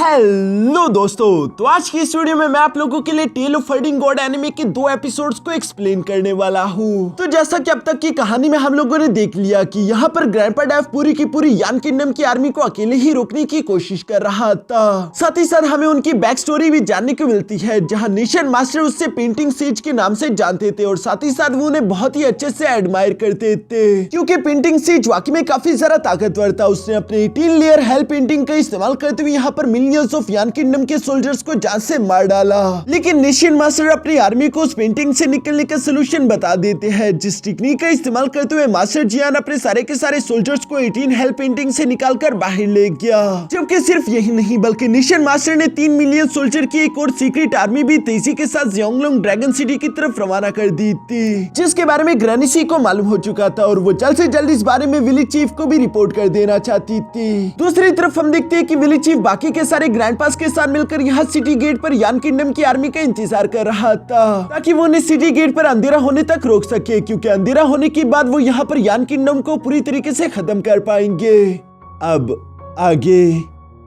Hello दोस्तों, तो आज की इस वीडियो में मैं आप लोगों के लिए Tale of Fighting God anime के 2 एपिसोड्स को एक्सप्लेन करने वाला हूँ। तो जैसा कि अब तक की कहानी में हम लोगों ने देख लिया कि यहाँ पर ग्रैंडपा डेव पूरी की पूरी यान किंगडम की आर्मी को अकेले ही रोकने की कोशिश कर रहा था। साथ ही साथ हमें उनकी बैक स्टोरी भी जानने को मिलती है, जहाँ नेशन मास्टर उससे पेंटिंग सेज के नाम से जानते थे और साथ ही साथ वो उन्हें बहुत ही अच्छे से एडमायर करते थे, क्योंकि पेंटिंग सेज वाकई में काफी ज्यादा ताकतवर था। उसने अपने 18 लेयर हेल पेंटिंग का इस्तेमाल करते हुए यहाँ पर मिलियंस ऑफ यान किंगडम के सोल्जर्स को जान से मार डाला। लेकिन नेशन मास्टर अपनी आर्मी को उस पेंटिंग से निकलने का सोल्यूशन बता देते हैं, जिस टेक्निक का इस्तेमाल करते हुए मास्टर जियान अपने सारे के सारे सोल्जर्स को 18 हेल पेंटिंग से निकालकर बाहर ले गया। जबकि सिर्फ यही नहीं बल्कि नेशन मास्टर ने 3 मिलियन सोल्जर की एक और सीक्रेट आर्मी भी तेजी के साथ ज़ोंगलोंग ड्रैगन सिटी की तरफ रवाना कर दी थी, जिसके बारे में ग्रैनी सी को मालूम हो चुका था और वो जल्द से जल्द इस बारे में विलेज चीफ को भी रिपोर्ट कर देना चाहती थी। दूसरी तरफ हम देखते हैं कि विलेज चीफ बाकी के सारे ग्रैंडपास के साथ मिलकर यहाँ सिटी गेट पर यान किंगडम की आर्मी का इंतजार कर रहा था, ताकि वो उन्हें सिटी गेट पर अंधेरा होने तक रोक सके, क्योंकि अंधेरा होने के बाद वो यहाँ पर यान किंगडम को पूरी तरीके से खत्म कर पाएंगे। अब आगे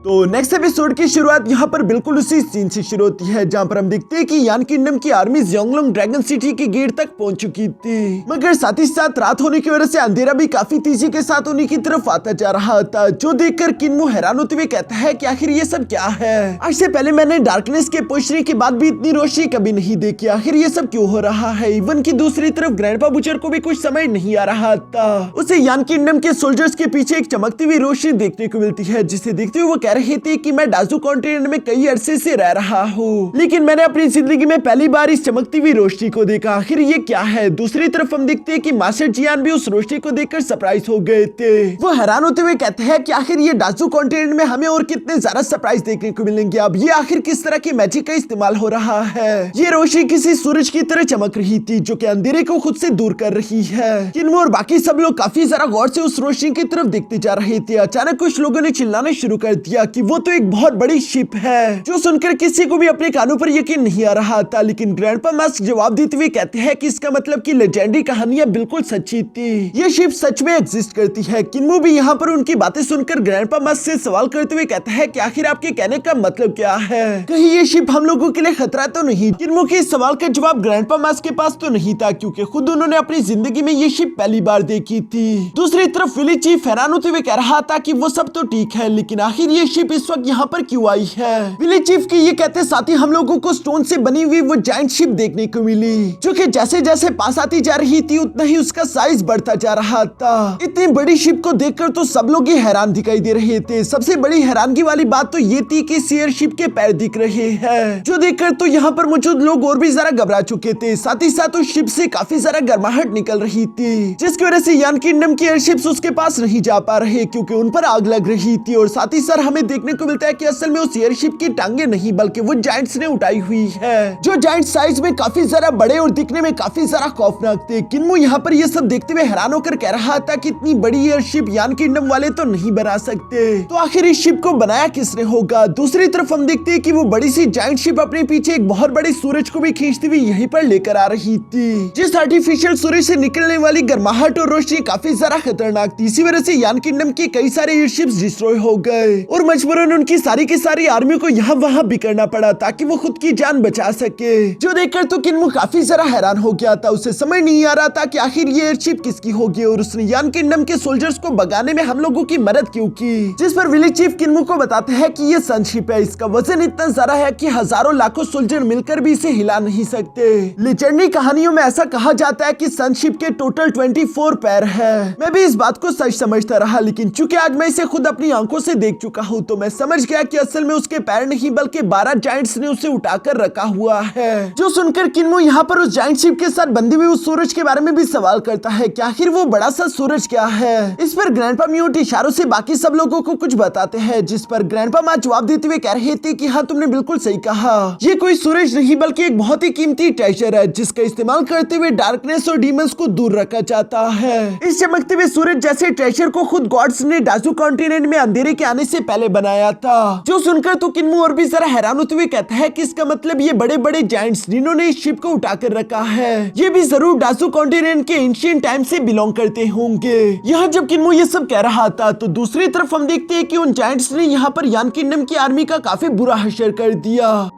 तो नेक्स्ट एपिसोड की शुरुआत यहाँ पर बिल्कुल उसी सीन से शुरू होती है, जहाँ पर हम देखते हैं कि यान किंगडम की आर्मी ज़ोंगलोंग ड्रैगन सिटी के गेट तक पहुंच चुकी थी, मगर साथ ही साथ रात होने की वजह से अंधेरा भी काफी तेजी के साथ उन्हीं की तरफ आता जा रहा था, जो देखकर किन्मो हैरान होते हुए कहता है कि आखिर ये सब क्या है। आज से पहले मैंने डार्कनेस के पहुंचने के बाद भी इतनी रोशनी कभी नहीं देखी, आखिर ये सब क्यों हो रहा है। इवन की दूसरी तरफ ग्रैंडपा बुचर को भी कुछ समझ नहीं आ रहा था। उसे यान किंगडम के सोल्जर्स के पीछे एक चमकती हुई रोशनी देखने को मिलती है, जिसे देखते हुए वो कह रहे थे कि मैं डाजू कॉन्टिनेंट में कई अरसे से रह रहा हूँ, लेकिन मैंने अपनी जिंदगी में पहली बार इस चमकती हुई रोशनी को देखा, आखिर ये क्या है। दूसरी तरफ हम देखते हैं कि मास्टर जियान भी उस रोशनी को देखकर सरप्राइज हो गए थे। वो हैरान होते हुए कहते हैं कि आखिर ये डाजू कॉन्टिनेंट में हमें और कितने ज्यादा सरप्राइज देखने को मिलेंगे। अब ये आखिर किस तरह की मैजिक का इस्तेमाल हो रहा है। ये रोशनी किसी सूरज की तरह चमक रही थी, जो कि अंधेरे को खुद से दूर कर रही है। किन्मो और बाकी सब लोग काफी ज्यादा गौर से उस रोशनी की तरफ देखते जा रहे थे। अचानक कुछ लोगों ने चिल्लाना शुरू कर दिया कि वो तो एक बहुत बड़ी शिप है, जो सुनकर किसी को भी अपने कानों पर यकीन नहीं आ रहा था। लेकिन ग्रैंडपा मास्क जवाब देते हुए कहते हैं कि इसका मतलब कि लेजेंडरी कहानियां बिल्कुल सच्ची थी, ये शिप सच में एग्जिस्ट करती है। किन्मो भी यहाँ पर उनकी बातें सुनकर ग्रैंडपा मास्क से सवाल करते हुए कहता है कि आखिर आपके कहने का मतलब क्या है, कहीं ये शिप हम लोगों के लिए खतरा तो नहीं। किन्मो के इस सवाल का जवाब ग्रैंडपा मास्क के पास तो नहीं था, क्योंकि खुद उन्होंने अपनी जिंदगी में ये शिप पहली बार देखी थी। दूसरी तरफ विलेज चीफ हैरान होते हुए कह रहा था कि वो सब तो ठीक है, लेकिन आखिर ये शिप इस वक्त यहाँ पर क्यों आई है। विलेज चीफ की ये कहते साथ ही हम लोगों को स्टोन से बनी हुई वो जायंट शिप देखने को मिली, जो कि जैसे जैसे पास आती जा रही थी उतना ही उसका साइज बढ़ता जा रहा था। इतनी बड़ी शिप को देखकर तो सब लोग ही हैरान दिखाई दे रहे थे। सबसे बड़ी हैरानगी वाली बात तो ये थी कि शेयर शिप के पैर दिख रहे हैं, जो देखकर तो यहाँ पर मौजूद लोग और भी जरा घबरा चुके थे। साथ ही साथ उस शिप से काफी सारा गर्माहट निकल रही थी, जिसकी वजह से यान किंगडम की एयरशिप्स उसके पास नहीं जा पा रहे, क्योंकि उन पर आग लग रही थी। और साथ ही साथ हमें देखने को मिलता है कि असल में उस एयरशिप की टांगे नहीं बल्कि वो जायंट्स ने उठाई हुई है, जो जायंट साइज में काफी ज्यादा बड़े और दिखने में काफी ज्यादा खौफनाक थे। किन्मो यहाँ पर ये सब देखते हुए हैरान होकर कह रहा था कि इतनी बड़ी एयरशिप यान किंगडम वाले तो नहीं बना सकते, तो आखिर इस शिप को बनाया किसने होगा। दूसरी तरफ हम देखते हैं कि वो बड़ी सी जायंट शिप अपने पीछे एक बहुत बड़े सूरज को भी खींचती हुई यहीं पर लेकर आ रही थी, जिस आर्टिफिशियल सूरज से निकलने वाली गर्माहट और रोशनी काफी ज्यादा खतरनाक थी। इसी वजह से यान किंगडम के कई सारे एयरशिप्स डिस्ट्रॉय हो गए और मजबूरन उनकी सारी की सारी आर्मी को यहाँ वहाँ बिखरना पड़ा ताकि वो खुद की जान बचा सके, जो देखकर तो किन्मो काफी जरा हैरान हो गया था। उसे समझ नहीं आ रहा था कि आखिर ये एयरशिप किसकी होगी और उसने यान किंगडम के सोल्जर्स को भगाने में हम लोगों की मदद क्यों की। जिस पर विलेज चीफ किन्मो को बताते हैं कि ये सनशिप है, इसका वजन इतना ज्यादा है कि हजारों लाखों सोल्जर मिलकर भी इसे हिला नहीं सकते। लेजेंडरी कहानियों में ऐसा कहा जाता है कि सनशिप के टोटल 24 पैर है। मैं भी इस बात को सच समझता रहा, लेकिन चूंकि आज मैं इसे खुद अपनी आंखों से देख चुका हूँ, तो मैं समझ गया कि असल में उसके पैर नहीं बल्कि 12 जायंट्स ने उसे उठाकर रखा हुआ है। जो सुनकर किन्मो यहाँ पर उस जायंट शिप के साथ बंधे हुए उस सूरज के बारे में भी सवाल करता है कि आखिर वो बड़ा सा सूरज क्या है। इस पर ग्रैंडपा म्यूट इशारों से बाकी सब लोगों को कुछ बताते हैं, जिस पर ग्रैंडपा माँ जवाब देते हुए कह रहे थे कि हाँ, तुमने बिल्कुल सही कहा, ये कोई सूरज नहीं बल्कि एक बहुत ही कीमती ट्रेजर है, जिसका इस्तेमाल करते हुए डार्कनेस और डीमंस को दूर रखा जाता है। इस चमकते हुए सूरज जैसे ट्रेजर को खुद गॉड्स ने डाजू कॉन्टिनेंट में अंधेरे के आने से पहले पहले बनाया था। जो सुनकर तो किन्मो और भी जरा हैरान होते हुए कहता है कि इसका मतलब ये बड़े बड़े जायंट्स जिन्होंने इस शिप को उठाकर रखा है ये भी जरूर डासू कॉन्टिनेंट के एंशिएंट टाइम से बिलोंग करते होंगे। यहाँ जब किन्मो ये सब कह रहा था तो दूसरी तरफ हम देखते हैं कि उन जायंट्स ने यहाँ पर यान किंगडम की आर्मी का काफी बुरा हश्र कर दिया,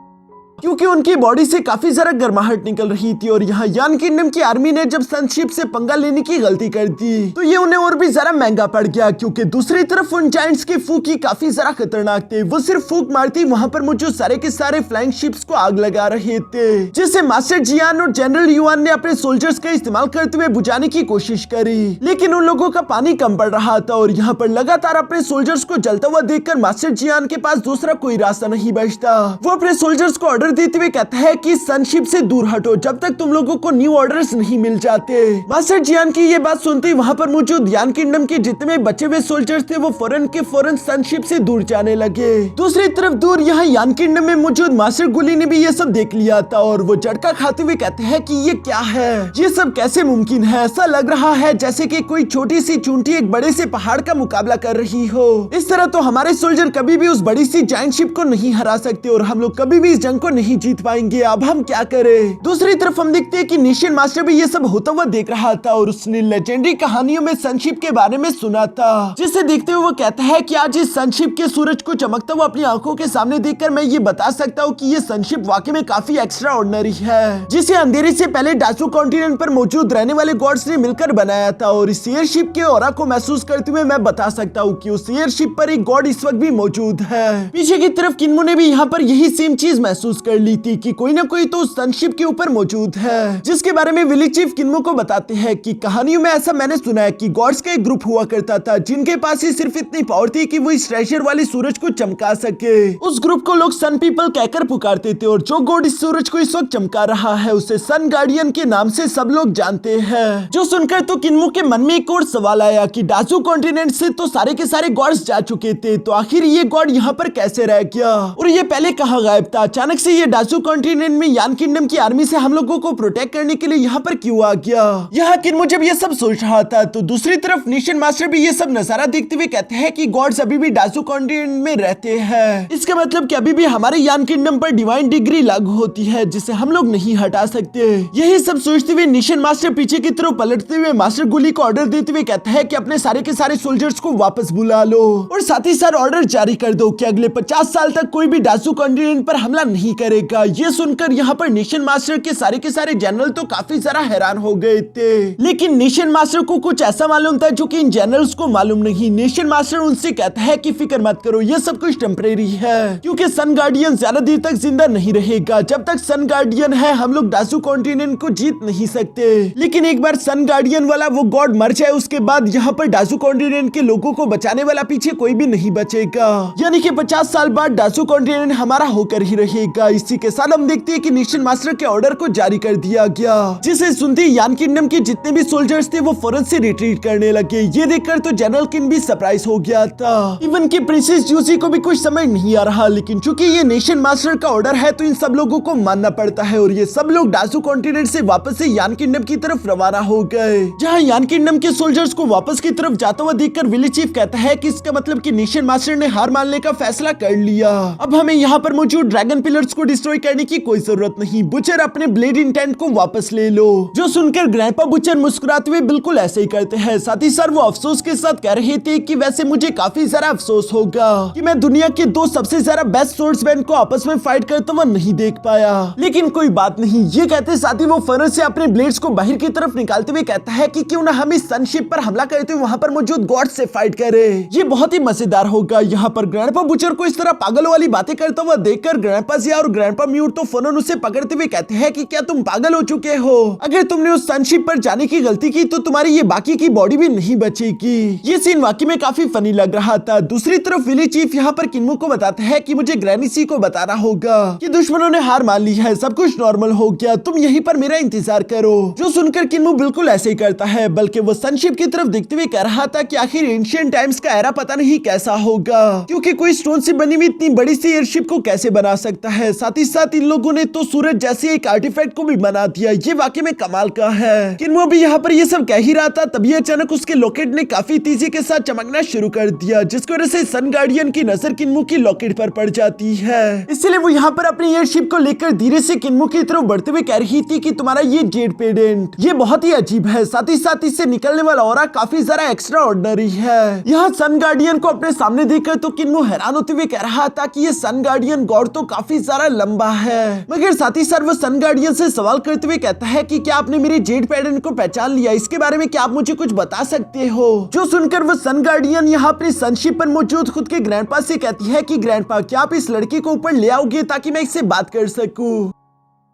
क्योंकि उनकी बॉडी से काफी जरा गर्माहट निकल रही थी। और यहाँ यान किंगडम की आर्मी ने जब सनशिप से पंगा लेने की गलती कर दी तो ये उन्हें और भी जरा महंगा पड़ गया, क्योंकि दूसरी तरफ उन जायंट्स के फूक ही काफी जरा खतरनाक थे। वो सिर्फ फूक मारती वहाँ पर मौजूद सारे के सारे फ्लाइंग शिप्स को आग लगा रहे थे, जिसे मास्टर जियान और जनरल युआन ने अपने सोल्जर्स का इस्तेमाल करते हुए बुझाने की कोशिश करी, लेकिन उन लोगों का पानी कम पड़ रहा था। और यहाँ पर लगातार अपने सोल्जर्स को जलता हुआ देखकर मास्टर जियान के पास दूसरा कोई रास्ता नहीं बचता। वो अपने सोल्जर्स को देते हुए कहता है कि सनशिप से दूर हटो जब तक तुम लोगों को न्यू ऑर्डर्स नहीं मिल जाते। मास्टर जियान की ये बात सुनते ही वहाँ पर मौजूद यान किंगडम के जितने बचे हुए सोल्जर्स थे वो फौरन के फौरन सनशिप से दूर जाने लगे। दूसरी तरफ दूर यहाँ यान किंगडम में मौजूद मास्टर गुली ने भी ये सब देख लिया था और वो झटका खाते हुए कहते हैं कि ये क्या है, ये सब कैसे मुमकिन है। ऐसा लग रहा है जैसे कि कोई छोटी सी चूंटी एक बड़े से पहाड़ का मुकाबला कर रही हो। इस तरह तो हमारे सोल्जर कभी भी उस बड़ी सी जायंट शिप को नहीं हरा सकते और हम लोग कभी भी इस जंग को नहीं जीत पाएंगे। अब हम क्या करें। दूसरी तरफ हम देखते हैं कि नेशन मास्टर भी ये सब होता हुआ देख रहा था और उसने लेजेंडरी कहानियों में सनशिप के बारे में सुना था, जिसे देखते हुए वो कहता है कि आज इस सनशिप के सूरज को चमकता हुआ अपनी आंखों के सामने देखकर मैं ये बता सकता हूँ कि ये सनशिप वाकई में काफी एक्स्ट्रा ऑर्डिनरी है, जिसे अंधेरे से पहले डासू कॉन्टिनेंट पर मौजूद रहने वाले गॉड्स ने मिलकर बनाया था। और इस एयरशिप के ऑरा को महसूस करते हुए मैं बता सकता हूँ कि उस एयरशिप पर एक गॉड इस वक्त भी मौजूद है। पीछे की तरफ किन्मो ने भी यहाँ पर यही सेम चीज महसूस कर ली थी कि कोई ना कोई तो सनशिप के ऊपर मौजूद है, जिसके बारे में विलेज चीफ किन्मो को बताते हैं कि कहानियों में ऐसा मैंने सुना है कि गॉड्स का एक ग्रुप हुआ करता था जिनके पास ही सिर्फ इतनी पावर थी कि वो इस ट्रेजर वाले सूरज को चमका सके। उस ग्रुप को लोग सन पीपल कहकर पुकारते थे और जो गॉड इस सूरज को इस वक्त चमका रहा है उसे सन गार्डियन के नाम से सब लोग जानते हैं। जो सुनकर तो किन्मो के मन में एक और सवाल आया कि डासू कॉन्टिनेंट से तो सारे के सारे गॉड्स जा चुके थे, तो आखिर ये गॉड यहाँ पर कैसे रह गया और ये पहले कहाँ गायब था। अचानक से ये डासू कॉन्टिनेंट में यान किंगडम की आर्मी से हम लोगों को प्रोटेक्ट करने के लिए यहाँ पर क्यों आ गया। यहाँ किन्मो जब ये सब सोच रहा था तो दूसरी तरफ नेशन मास्टर भी ये सब नजारा देखते हुए कहते हैं कि गॉड्स अभी भी डासू कॉन्टिनेंट में रहते हैं। इसका मतलब कि अभी भी हमारे यान किंगडम पर डिवाइन डिग्री लागू होती है जिसे हम लोग नहीं हटा सकते। यही सब सोचते हुए नेशन मास्टर पीछे की तरफ पलटते हुए मास्टर गुली को ऑर्डर देते हुए कहता है कि अपने सारे के सारे सोल्जर्स को वापस बुला लो और साथ ही साथ ऑर्डर जारी कर दो कि अगले 50 साल तक कोई भी डासू कॉन्टिनेंट पर हमला नहीं करेगा। ये सुनकर यहाँ पर नेशन मास्टर के सारे जनरल तो काफी जरा हैरान हो गए थे, लेकिन नेशन मास्टर को कुछ ऐसा मालूम था जो कि इन जनरल्स को मालूम नहीं। नेशन मास्टर उनसे कहता है कि फिक्र मत करो, ये सब कुछ टेम्परेरी है, क्योंकि सन गार्डियन ज्यादा देर तक जिंदा नहीं रहेगा। जब तक सन गार्डियन है हम लोग डासू कॉन्टिनेंट को जीत नहीं सकते, लेकिन एक बार सन गार्डियन वाला वो गॉड मर जाए उसके बाद यहाँ पर डासू कॉन्टिनेंट के लोगों को बचाने वाला पीछे कोई भी नहीं बचेगा। यानी कि 50 साल बाद डासू कॉन्टिनेंट हमारा होकर ही रहेगा। इसी के साथ हम देखते हैं कि नेशन मास्टर के ऑर्डर को जारी कर दिया गया, जिसे सुनते ही यान किंगडम के जितने भी सोल्जर्स थे वो फौरन से रिट्रीट करने लगे। ये देखकर तो जनरल किन भी सरप्राइज हो गया था। इवन की प्रिंसेस जूसी को भी कुछ समझ नहीं आ रहा, लेकिन चूंकि ये नेशन मास्टर का ऑर्डर है तो इन सब लोगों को मानना पड़ता है और ये सब लोग डासू कॉन्टिनेंट से वापस से यान किंगडम की तरफ रवाना हो गए। जहाँ यान किंगडम के सोल्जर्स को वापस की तरफ जाता हुआ देखकर विलेज चीफ कहता है कि इसका मतलब कि नेशन मास्टर ने हार मानने का फैसला कर लिया। अब हमें यहाँ पर मौजूद ड्रैगन पिलर्स को डिस्ट्रॉय करने की कोई जरूरत नहीं, बुचर अपने ब्लेड इंटेंट को वापस ले लो। जो सुनकर ग्रैंडपा बुचर मुस्कुराते हुए बिल्कुल ऐसे ही करते हैं। साथ ही साथ वो अफसोस के साथ कह रहे थे कि वैसे मुझे काफी ज्यादा अफसोस होगा कि मैं दुनिया के दो सबसे ज्यादा बेस्ट सोर्समैन को आपस में फाइट करता हुआ नहीं देख पाया, लेकिन कोई बात नहीं। ये कहते साथ ही वो फौरन से अपने ब्लेड्स को बाहर की तरफ निकालते हुए कहता है कि क्यों ना हम इस सनशिप पर हमला करते हुए वहाँ पर मौजूद गॉड से फाइट करें, ये बहुत ही मजेदार होगा। यहाँ पर ग्रैंडपा बुचर को इस तरह पागल वाली बातें करता हुआ देखकर ग्रैंडपा जिया और ग्रैंडपा म्यूट तो फौरन उसे पकड़ते हुए कहते हैं कि क्या तुम पागल हो चुके हो? अगर तुमने उस सनशिप पर जाने की गलती की तो तुम्हारी ये बाकी की बॉडी भी नहीं बचेगी। ये सीन वाकई में काफी फनी लग रहा था। दूसरी तरफ विलेज चीफ यहाँ पर किन्मो को बताता है कि मुझे ग्रैनी सी को बताना होगा कि दुश्मनों ने हार मान ली है, सब कुछ नॉर्मल हो गया, तुम यहीं पर मेरा इंतजार करो। जो सुनकर किन्मो बिल्कुल ऐसे ही करता है, बल्कि वो सनशिप की तरफ देखते हुए कह रहा था कि आखिर एंशिएंट टाइम्स का एरा पता नहीं कैसा होगा, क्योंकि कोई स्टोन से बनी हुई इतनी बड़ी सी एयरशिप को कैसे बना सकता है। साथ ही साथ इन लोगों ने तो सूरज जैसे एक आर्टिफैक्ट को भी बना दिया। ये वाकई में कमाल का है। किन्मो भी यहाँ पर ये सब कह ही रहा था, तभी अचानक उसके लॉकेट ने काफी तेजी के साथ चमकना शुरू कर दिया, जिसकी वजह से सन गार्डियन की नजर किन्मो की लॉकेट पर पड़ जाती है। इसलिए वो यहाँ पर अपने एयरशिप को लेकर धीरे से किन्मो की तरफ बढ़ते हुए कह रही थी कि तुम्हारा ये जेड पेडेंट ये बहुत ही अजीब है, साथ ही साथ इससे निकलने वाला ऑरा काफी ज्यादा एक्स्ट्रा ऑर्डिनरी है। यहाँ सन गार्डियन को अपने सामने देखकर तो किन्मो हैरान होते हुए कह रहा था कि ये सन गार्डियन गॉड तो काफी ज्यादा लंबा है, मगर साथ ही साथ वो सन गार्डियन से सवाल करते हुए कहता है कि क्या आपने मेरे जेड पेडेंट को पहचान लिया, इसके बारे में क्या आप मुझे कुछ बता सकते हो। जो सुनकर वो सन गार्डियन यहाँ अपनी सनशिप पर मौजूद खुद के ग्रैंडपा से कहती है कि ग्रैंडपा क्या आप इस लड़की को ऊपर ले आओगे ताकि मैं इससे बात कर सकूं।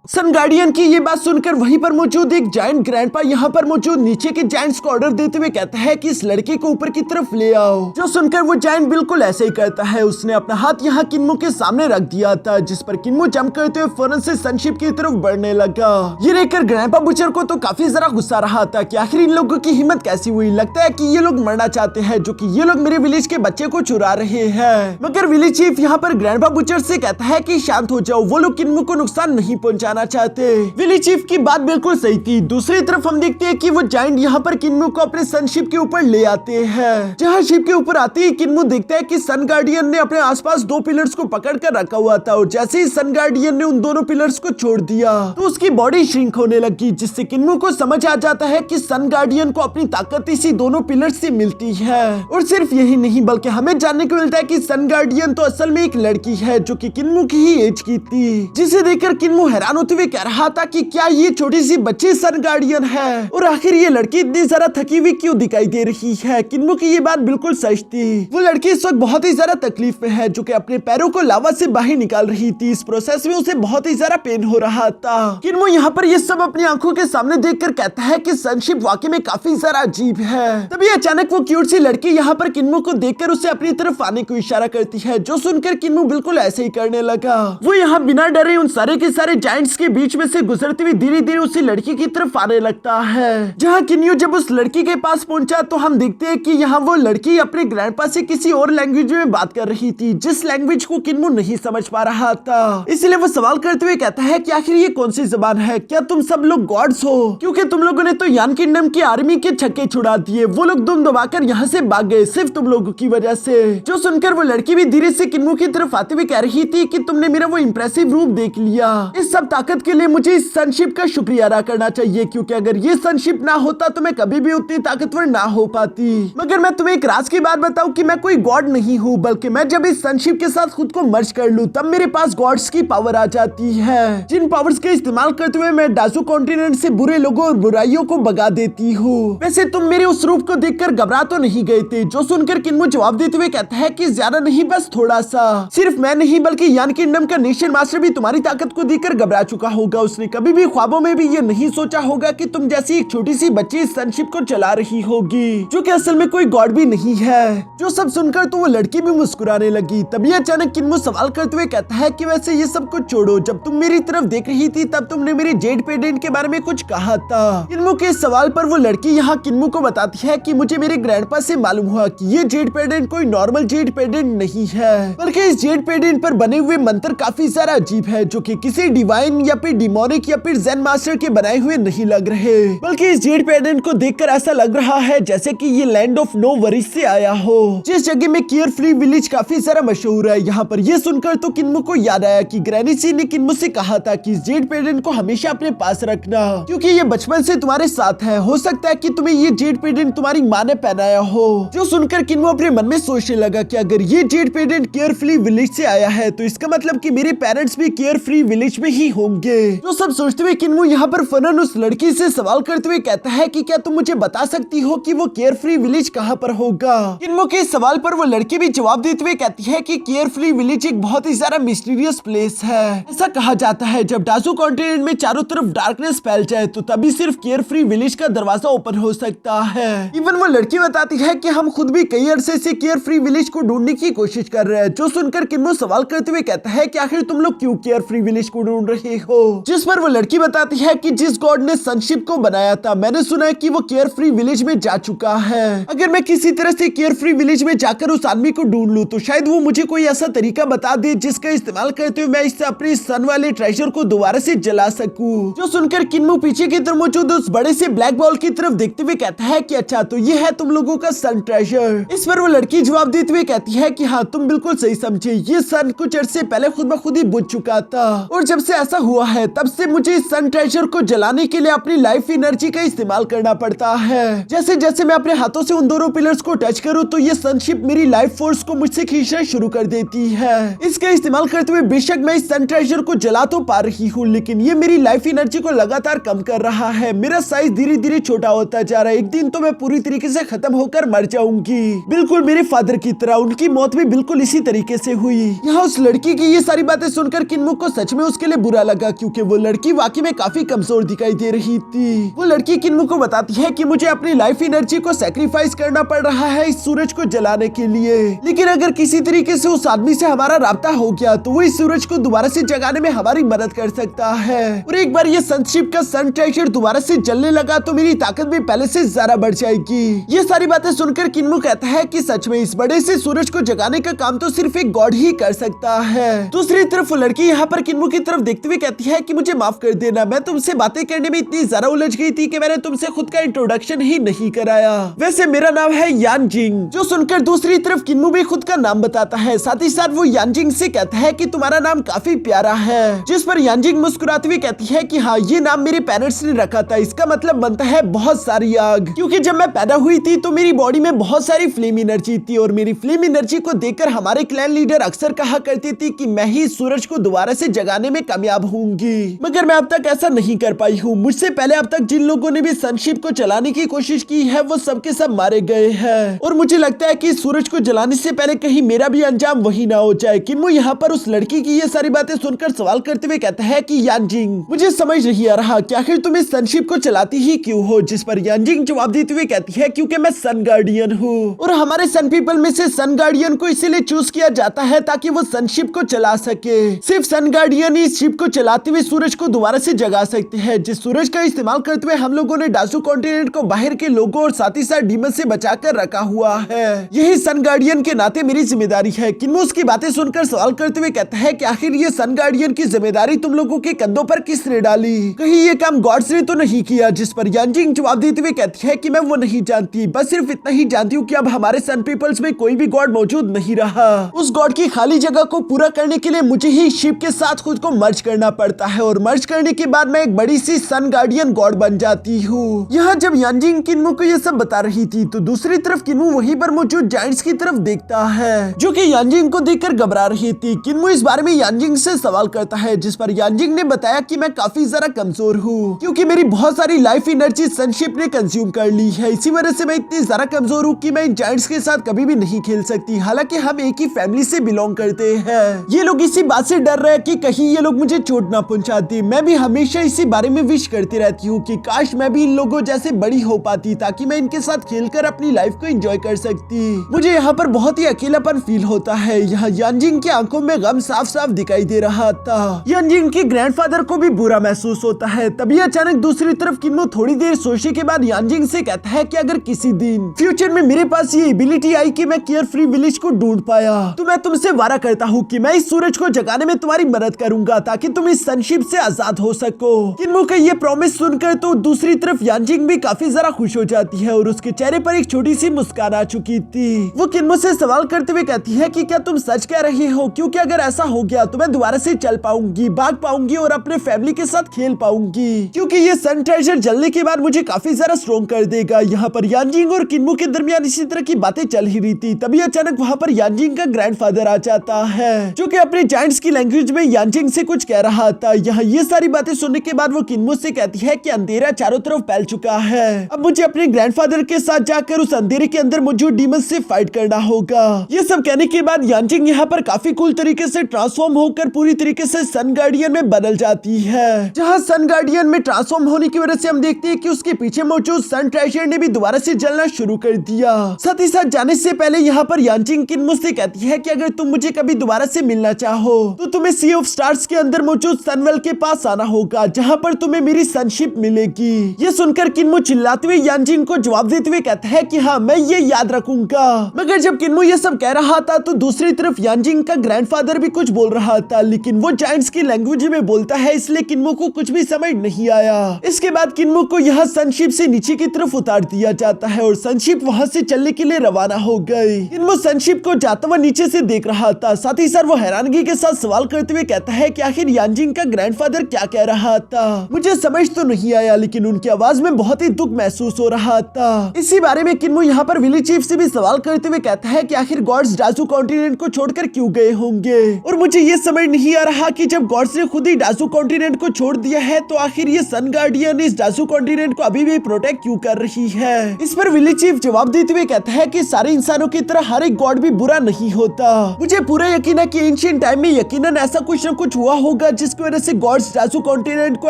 सन गार्डियन की ये बात सुनकर वहीं पर मौजूद एक जायंट ग्रैंडपा यहाँ पर मौजूद नीचे के जायंट्स को ऑर्डर देते हुए कहता है कि इस लड़के को ऊपर की तरफ ले आओ। जो सुनकर वो जायंट बिल्कुल ऐसे ही करता है। उसने अपना हाथ यहाँ किन्मो के सामने रख दिया था, जिस पर किन्मो जंप करते हुए फौरन से सनशिप की तरफ बढ़ने लगा। ये देखकर ग्रैंडपा बुचर को तो काफी जरा गुस्सा रहा था कि आखिर इन लोगों की हिम्मत कैसी हुई। लगता है कि ये लोग मरना चाहते हैं, जो कि ये लोग मेरे विलेज के बच्चे को चुरा रहे हैं। मगर विलेज चीफ यहाँ पर ग्रैंडपा बुचर से कहता है कि शांत हो जाओ, वो लोग किन्मो को नुकसान नहीं पहुंचाना चाहते। विलेज चीफ की बात बिल्कुल सही थी। दूसरी तरफ हम देखते हैं कि वो जायंट यहाँ पर किन्मो को अपने सनशिप के ऊपर ले आते हैं। जहाँ शिप के ऊपर आते ही किन्मो देखता है कि सन गार्डियन ने अपने आसपास दो पिलर्स को पकड़ कर रखा हुआ था, और जैसे ही सन गार्डियन ने उन दोनों पिलर्स को छोड़ दिया तो उसकी बॉडी श्रिंक होने लगी, जिससे किन्मो को समझ आ जाता है कि सन गार्डियन को अपनी ताकत इसी दोनों पिलर्स से मिलती है। और सिर्फ यही नहीं, बल्कि हमें जानने को मिलता है कि सन गार्डियन तो असल में एक लड़की है जो कि किन्मो की ही एज की थी, जिसे देखकर किन्मो हैरान होते हुए कह रहा था कि क्या ये छोटी सी बच्ची सन गार्डियन है, और आखिर ये लड़की इतनी ज्यादा थकी हुई क्यों दिखाई दे रही है। किन्मो की ये बात बिल्कुल सच थी। वो लड़की इस वक्त बहुत ही ज्यादा तकलीफ में है, जो कि अपने पैरों को लावा से बाहर निकाल रही थी। इस प्रोसेस में उसे बहुत ही ज्यादा पेन हो रहा था। किन्मो यहाँ पर ये सब अपनी आंखों के सामने देखकर कहता है कि सनशिप वाकई में काफी ज्यादा अजीब है। तभी अचानक वो क्यूट सी लड़की यहाँ पर किन्मो को देखकर उसे अपनी तरफ आने को इशारा करती है, जो सुनकर किन्मो बिल्कुल ऐसे ही करने लगा। वो यहाँ बिना डरे उन सारे के सारे जायंट्स के बीच में से गुजरते हुए धीरे धीरे उसी लड़की की तरफ आने लगता है। जहाँ किन्यू जब उस लड़की के पास पहुंचा तो हम देखते हैं कि यहाँ वो लड़की अपने ग्रैंडपा से किसी और लैंग्वेज में बात कर रही थी, जिस लैंग्वेज को किन्मो नहीं समझ पा रहा था। इसलिए वो सवाल करते हुए कहता है कि आखिर ये कौन सी जबान है, क्या तुम सब लोग गॉड्स हो, क्योंकि तुम लोगों ने तो यान किंगडम की आर्मी के छक्के छुड़ा दिए। वो लोग दुम दबाकर यहाँ से भाग गए सिर्फ तुम लोगों की वजह से। जो सुनकर वो लड़की भी धीरे से किन्मो की तरफ आते हुए कह रही थी कि तुमने मेरा वो इंप्रेसिव रूप देख लिया। इस सब ताकत के लिए मुझे इस सनशिप का शुक्रिया अदा करना चाहिए, क्योंकि अगर ये सनशिप ना होता तो मैं कभी भी उतनी ताकतवर ना हो पाती। मगर मैं तुम्हें एक राज की बात बताऊं कि मैं कोई गॉड नहीं हूँ, बल्कि मैं जब इस सनशिप के साथ खुद को मर्ज कर लूं तब मेरे पास गॉड्स की पावर आ जाती है, जिन पावर्स का इस्तेमाल करते हुए मैं डाजू कॉन्टिनेंट से बुरे लोगों और बुराइयों को भगा देती हूँ। वैसे तुम मेरे उस रूप को देखकर घबरा तो नहीं गए थे। जो सुनकर किन्मो जवाब देते हुए कहता है कि ज्यादा नहीं, बस थोड़ा सा। सिर्फ मैं नहीं बल्कि यान किंगडम का नेशन मास्टर भी तुम्हारी ताकत को देखकर घबरा चुका होगा। उसने कभी भी ख्वाबों में भी ये नहीं सोचा होगा कि तुम जैसी एक छोटी सी बच्ची इस सनशिप को चला रही होगी, जो कि असल में कोई गॉड भी नहीं है। जो सब सुनकर तो वो लड़की भी मुस्कुराने लगी। तभी अचानक किन्मो सवाल करते हुए कहता है कि वैसे ये सब कुछ छोड़ो, जब तुम मेरी तरफ देख रही थी तब तुमने मेरे जेड पेडेंट के बारे में कुछ कहा था। किन्मो के सवाल पर वो लड़की यहाँ किन्मो को बताती है कि मुझे मेरे ग्रैंडपा से मालूम हुआ कि ये जेड पेडेंट कोई नॉर्मल जेड पेडेंट नहीं है, बल्कि इस जेड पेडेंट पर बने हुए मंत्र काफी सारा अजीब है, जो कि किसी डिवाइन या फिर डिमोनिक या फिर जेन मास्टर के बनाए हुए नहीं लग रहे, बल्कि इस जेड पेडेंट को देखकर ऐसा लग रहा है जैसे कि ये लैंड ऑफ नो वरीज से आया हो, जिस जगह में केयर फ्री विलेज काफी सारा मशहूर है। यहाँ पर ये सुनकर तो किन्मो को याद आया कि ग्रैनी सी ने किन्मो से कहा था कि इस जेड पेडेंट को हमेशा अपने पास रखना, क्योंकि ये बचपन से तुम्हारे साथ है। हो सकता है कि तुम्हें ये जेड पेडेंट तुम्हारी माँ ने पहनाया हो। जो सुनकर किन्मो अपने मन में सोचने लगा कि अगर ये जेड पेडेंट केयर फ्री विलेज से आया है तो इसका मतलब कि मेरे पेरेंट्स भी केयर फ्री विलेज में ही होंगे। जो सब सोचते हुए किन्मो यहाँ पर फनन उस लड़की से सवाल करते हुए कहता है कि क्या तुम मुझे बता सकती हो कि वो केयर फ्री विलेज कहाँ पर होगा। किन्मो के सवाल पर वो लड़की भी जवाब देते हुए कहती है कि केयर फ्री विलेज एक बहुत ही ज्यादा मिस्टीरियस प्लेस है। ऐसा कहा जाता है जब डाजू कॉन्टिनेंट में चारों तरफ डार्कनेस फैल जाए तो तभी सिर्फ केयर फ्री विलेज का दरवाजा ओपन हो सकता है। इवन वो लड़की बताती है कि हम खुद भी कई अरसे से केयर फ्री विलेज को ढूंढने की कोशिश कर रहे हैं। जो सुनकर किन्मो सवाल करते हुए कहता है कि आखिर तुम लोग क्यों केयर फ्री विलेज को ढूंढ रहे रहे हो। जिस पर वो लड़की बताती है कि जिस गॉड ने सनशिप को बनाया था, मैंने सुना है कि वो केयर फ्री विलेज में जा चुका है। अगर मैं किसी तरह से केयर फ्री विलेज में जाकर उस आदमी को ढूंढ लूं तो शायद वो मुझे कोई ऐसा तरीका बता दे जिसका इस्तेमाल करते हुए मैं इससे अपने सन वाले ट्रेजर को दोबारा से जला सकूं। जो सुनकर किन्मू पीछे की तरफ मौजूद उस बड़े से ब्लैक बॉल की तरफ देखते हुए कहता है कि अच्छा तो ये है तुम लोगों का सन ट्रेजर। इस पर वो लड़की जवाब देते हुए कहती है कि हाँ तुम बिल्कुल सही समझे, ये सन कुछ अरसे पहले खुद ब खुद ही बुझ चुका था और जब से ऐसा हुआ है तब से मुझे इस सन ट्रेजर को जलाने के लिए अपनी लाइफ एनर्जी का इस्तेमाल करना पड़ता है। जैसे जैसे मैं अपने हाथों से उन दोनों पिलर्स को टच करूं तो ये सनशिप मेरी लाइफ फोर्स को मुझसे खींचना शुरू कर देती है। इसका इस्तेमाल करते हुए बेशक मैं इस सन ट्रेजर को जला तो पा रही हूँ लेकिन ये मेरी लाइफ एनर्जी को लगातार कम कर रहा है। मेरा साइज धीरे धीरे छोटा होता जा रहा है। एक दिन तो मैं पूरी तरीके से खत्म होकर मर जाऊंगी, बिल्कुल मेरे फादर की तरह। उनकी मौत भी बिल्कुल इसी तरीके से हुई। यहाँ उस लड़की की ये सारी बातें सुनकर किन्मू को सच में उसके लिए बुरा लगा क्योंकि वो लड़की वाकई में काफी कमजोर दिखाई दे रही थी। वो लड़की किन्मू को बताती है कि मुझे अपनी लाइफ एनर्जी को सैक्रिफाइस करना पड़ रहा है इस सूरज को जलाने के लिए, लेकिन अगर किसी तरीके से उस आदमी से हमारा राब्ता हो गया तो वो इस सूरज को दोबारा से जगाने में हमारी मदद कर सकता है। और एक बार ये सनशिप का सन ट्रेजर दोबारा से जलने लगा तो मेरी ताकत भी पहले से ज्यादा बढ़ जाएगी। ये सारी बातें सुनकर किन्मू कहता है कि सच में इस बड़े से सूरज को जगाने का काम तो सिर्फ एक गॉड ही कर सकता है। दूसरी तरफ वो लड़की यहाँ पर किन्मू की तरफ देखते हुए कहती है कि मुझे माफ कर देना, मैं तुमसे बातें करने में इतनी ज्यादा उलझ गई थी कि मैंने तुमसे खुद का इंट्रोडक्शन ही नहीं कराया। वैसे मेरा नाम है यानजिंग। जो सुनकर दूसरी तरफ किन्मू भी खुद का नाम बताता है। साथ ही साथ वो यानजिंग से कहता है कि तुम्हारा नाम काफी प्यारा है। जिस पर यानजिंग मुस्कुराती हुई कहती है कि हाँ ये नाम मेरे पेरेंट्स ने रखा था, इसका मतलब बनता है बहुत सारी आग, क्योंकि जब मैं पैदा हुई थी तो मेरी बॉडी में बहुत सारी फ्लेम एनर्जी थी और मेरी फ्लेम एनर्जी को देखकर हमारे क्लैन लीडर अक्सर कहा करती थी कि मैं ही सूरज को दोबारा से जगाने में कामयाब होंगी, मगर मैं अब तक ऐसा नहीं कर पाई हूँ। मुझसे पहले अब तक जिन लोगों ने भी सनशिप को चलाने की कोशिश की है वो सबके सब मारे गए हैं और मुझे लगता है कि सूरज को जलाने से पहले कहीं मेरा भी अंजाम वही ना हो जाए। किन्मू यहाँ पर उस लड़की की ये सारी बातें सुनकर सवाल करते हुए कहता है कि यानजिंग मुझे समझ नहीं आ रहा कि आखिर तुम इस सनशिप को चलाती ही क्यों हो। जिस पर यानजिंग जवाब देते हुए कहती है क्योंकि मैं सन गार्डियन हूँ और हमारे सन पीपल में से सन गार्डियन को इसीलिए चूज किया जाता है ताकि वो सनशिप को चला सके। सिर्फ सन गार्डियन ही इस शिप को चलाते हुए सूरज को दोबारा से जगा सकते हैं। जिस सूरज का इस्तेमाल करते हुए हम लोगों ने डासू कॉन्टिनेंट को बाहर के लोगों और साथ ही साथ डीमन से बचाकर रखा हुआ है, यही सन गार्डियन के नाते मेरी जिम्मेदारी है। किन्मू उसकी बातें सुनकर सवाल करते हुए कहता है कि आखिर ये सन गार्डियन की जिम्मेदारी तुम लोगों के कंधों पर किसने डाली, कहीं ये काम गॉड्स ने तो नहीं किया। जिस पर यानजिंग जवाब देते हुए कहती है कि मैं वो नहीं जानती, बस सिर्फ इतना ही जानती हूँ कि अब हमारे सन पीपल्स में कोई भी गॉड मौजूद नहीं रहा। उस गॉड की खाली जगह को पूरा करने के लिए मुझे ही शिप के साथ खुद को मर्ज करना पड़ता है और मर्ज करने के बाद मैं एक बड़ी सी सन गार्डियन गॉड बन जाती हूँ। यहाँ जब यानजिंग किन्मू को ये सब बता रही थी तो दूसरी तरफ किन्मू वहीं पर मौजूद जायंट्स की तरफ देखता है जो कि यानजिंग को देखकर घबरा रही थी। किन्मू इस बारे में यानजिंग से सवाल करता है जिस पर यानजिंग ने बताया कि मैं काफी ज्यादा कमजोर हूँ क्योंकि मेरी बहुत सारी लाइफ एनर्जी सनशिप ने कंज्यूम कर ली है। इसी वजह से मैं इतनी ज्यादा कमजोर हूँ कि मैं इन जायंट्स के साथ कभी भी नहीं खेल सकती। हालांकि हम एक ही फैमिली से बिलोंग करते हैं। ये लोग इसी बात से डर रहे हैं कि कहीं ये लोग मुझे चोट ना पहुंचा दे। मैं भी हमेशा इसी बारे में विश करती रहती हूँ कि काश मैं भी इन लोगों जैसे बड़ी हो पाती ताकि मैं इनके साथ खेलकर अपनी लाइफ को एंजॉय कर सकती। मुझे यहाँ पर बहुत ही अकेलापन फील होता है। यहाँ यानजिंग की आंखों में गम साफ साफ दिखाई दे रहा था। यानजिंग के ग्रैंडफादर को भी बुरा महसूस होता है। तभी अचानक दूसरी तरफ किन्मू थोड़ी देर सोचने के बाद यानजिंग से कहता है कि अगर किसी दिन फ्यूचर में मेरे पास ये एबिलिटी आई कि मैं केयर फ्री विलेज को ढूंढ पाया तो मैं तुमसे वादा करता हूँ कि मैं इस सूरज को जगाने में तुम्हारी मदद करूंगा ताकि तुम इस सनशिप से आजाद हो सको। किन्मू का ये प्रॉमिस सुनकर तो दूसरी तरफ यानजिंग भी काफी ज्यादा खुश हो जाती है और उसके चेहरे पर एक छोटी सी मुस्कान आ चुकी थी। वो किन्मू से सवाल करते हुए कहती है कि क्या तुम सच कह रही हो, क्योंकि अगर ऐसा हो गया तो मैं दोबारा से चल पाऊंगी, भाग पाऊंगी और अपने फैमिली के साथ खेल पाऊंगी क्योंकि ये सन ट्रेजर जलने के बाद मुझे काफी ज्यादा स्ट्रॉन्ग कर देगा। यहाँ पर यानजिंग और किन्मू के दरमियान इसी तरह की बातें चल ही रही थी। तभी अचानक वहाँ पर यानजिंग का ग्रैंडफादर आ जाता है जो कि अपने जायंट्स की लैंग्वेज में यानजिंग से कुछ कह रहा था। यहाँ ये सारी बातें सुनने के बाद वो किन्मू से कहती है कि अंधेरा चारों तरफ फैल चुका है, अब मुझे अपने ग्रैंडफादर के साथ जाकर उस अंधेरे के अंदर मौजूद डीमन से फाइट करना होगा। ये सब कहने के बाद यानजिंग यहाँ पर काफी कूल तरीके से ट्रांसफॉर्म होकर पूरी तरीके से सन गार्डियन में बदल जाती है। जहाँ सन गार्डियन में ट्रांसफॉर्म होने की वजह से हम देखते हैं कि उसके पीछे मौजूद सन ट्रेजर ने भी दोबारा से जलना शुरू कर दिया। साथ ही साथ जाने से पहले यहाँ पर यानजिंग किन्मू से कहती है कि अगर तुम मुझे कभी दोबारा से मिलना चाहो तो तुम्हें सी ऑफ स्टार्स के अंदर मौजूद मौजूद सनवेल के पास आना होगा, जहाँ पर तुम्हें मेरी सनशिप मिलेगी। ये सुनकर किन्मो चिल्लाते हुए यानजिन को जवाब देते हुए कहता है कि हाँ, मैं ये याद रखूंगा। मगर जब किन्मो ये सब कह रहा था तो दूसरी तरफ यानजिन का ग्रैंडफादर भी कुछ बोल रहा था, लेकिन वो जायंट्स की लैंग्वेज में बोलता है, इसलिए किन्मो को कुछ भी समझ नहीं आया। इसके बाद किन्मो को यह सनशिप से नीचे की तरफ उतार दिया जाता है और सनशिप वहाँ से चलने के लिए रवाना हो गई। किन्मो सनशिप को जाता हुआ नीचे से देख रहा था, साथ ही साथ वो हैरानगी के साथ सवाल करते हुए कहता है कि आखिर यानजिन का ग्रैंडफादर क्या कह रहा था। मुझे समझ तो नहीं आया, लेकिन उनकी आवाज में बहुत ही दुख महसूस हो रहा था। इसी बारे में किन्मो यहाँ पर विली चीफ से भी सवाल करते हुए कहता है कि आखिर गॉड्स डाजू कॉन्टिनेंट को छोड़कर क्यों गए होंगे, और मुझे ये समझ नहीं आ रहा कि जब गॉड्स ने खुद ही डाजू कॉन्टिनेंट को छोड़ दिया है तो आखिर ये सन गार्डियन इस डाजू कॉन्टिनेंट को अभी भी प्रोटेक्ट क्यों कर रही है। इस पर विली चीफ जवाब देते हुए कहता है कि सारे इंसानों की तरह हर एक गॉड भी बुरा नहीं होता। मुझे पूरा यकीन है कि एंशिएंट टाइम में यकीनन ऐसा कुछ न कुछ हुआ होगा जिसकी वजह से गॉड्स डाजू कॉन्टिनेंट को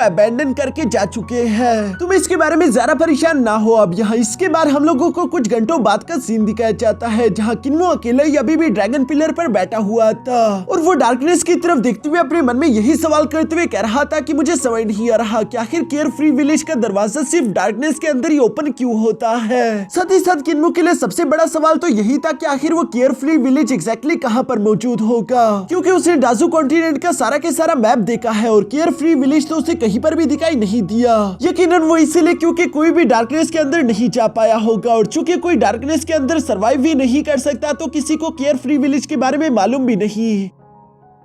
अबैंडन करके जा चुके हैं। तुम इसके बारे में ज्यादा परेशान ना हो। अब यहाँ इसके बाद हम लोगों को कुछ घंटों बाद का सीन दिखाया जाता है, जहाँ किन्मो अकेला ही अभी भी ड्रैगन पिलर पर बैठा हुआ था और वो डार्कनेस की तरफ देखते हुए अपने मन में यही सवाल करते हुए कह रहा था कि मुझे समझ नहीं आ रहा कि आखिर केयर फ्री विलेज का दरवाजा सिर्फ डार्कनेस के अंदर ही ओपन क्यों होता है। साथ ही साथ किन्मो के लिए सबसे बड़ा सवाल तो यही था कि आखिर वो केयर फ्री विलेज एग्जैक्टली कहाँ पर मौजूद होगा, क्योंकि उसने डाजू कॉन्टिनेंट का सारा के सारा मैप देखा है और केयर फ्री विलेज तो उसे कहीं पर भी दिखाई नहीं दिया। यकीनन वो इसीलिए क्योंकि कोई भी डार्कनेस के अंदर नहीं जा पाया होगा, और चूंकि कोई डार्कनेस के अंदर सरवाइव भी नहीं कर सकता तो किसी को केयर फ्री विलेज के बारे में मालूम भी नहीं।